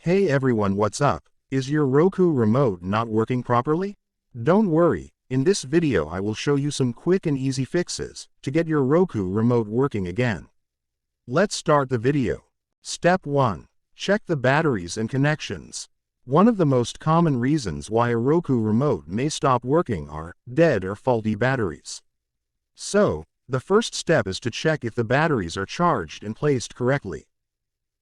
Hey everyone, what's up? Is your Roku remote not working properly? Don't worry, in this video I will show you some quick and easy fixes to get your Roku remote working again. Let's start the video. Step 1. Check the batteries and connections. One of the most common reasons why a Roku remote may stop working are dead or faulty batteries. So, the first step is to check if the batteries are charged and placed correctly.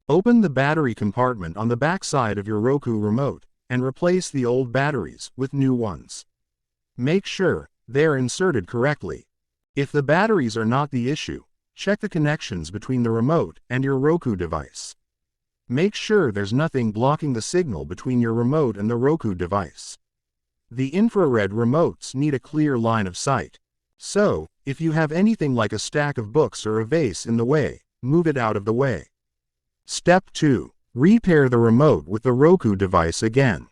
Open the battery compartment on the back side of your Roku remote and replace the old batteries with new ones. Make sure they're inserted correctly. If the batteries are not the issue, check the connections between the remote and your Roku device. Make sure there's nothing blocking the signal between your remote and the Roku device. The infrared remotes need a clear line of sight. So, if you have anything like a stack of books or a vase in the way, move it out of the way. Step 2. Repair the remote with the Roku device again.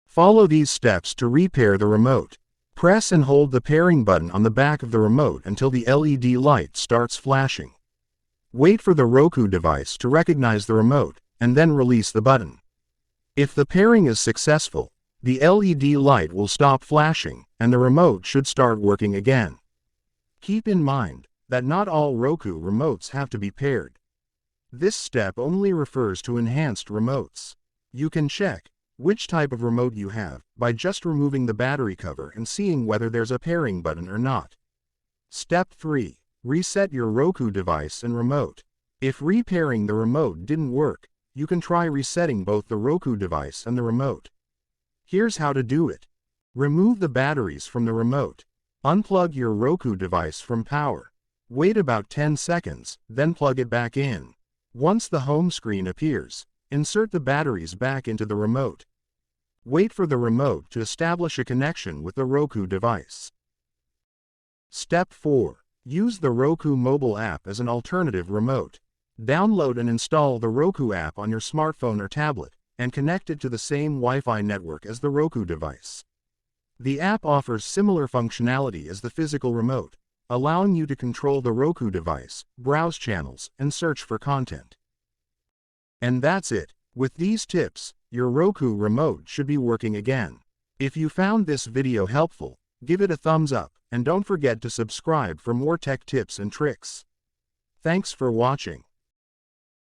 Follow these steps to repair the remote. Press and hold the pairing button on the back of the remote until the LED light starts flashing. Wait for the Roku device to recognize the remote, and then release the button. If the pairing is successful, the LED light will stop flashing, and the remote should start working again. Keep in mind that not all Roku remotes have to be paired. This step only refers to enhanced remotes. You can check which type of remote you have by just removing the battery cover and seeing whether there's a pairing button or not. Step 3. Reset your Roku device and remote. If repairing the remote didn't work, you can try resetting both the Roku device and the remote. Here's how to do it. Remove the batteries from the remote. Unplug your Roku device from power. Wait about 10 seconds, then plug it back in. Once the home screen appears, insert the batteries back into the remote. Wait for the remote to establish a connection with the Roku device. Step 4. Use the Roku mobile app as an alternative remote. Download and install the Roku app on your smartphone or tablet, and connect it to the same Wi-Fi network as the Roku device. The app offers similar functionality as the physical remote, allowing you to control the Roku device, browse channels, and search for content. And that's it. With these tips, your Roku remote should be working again. If you found this video helpful, give it a thumbs up, and don't forget to subscribe for more tech tips and tricks. Thanks for watching.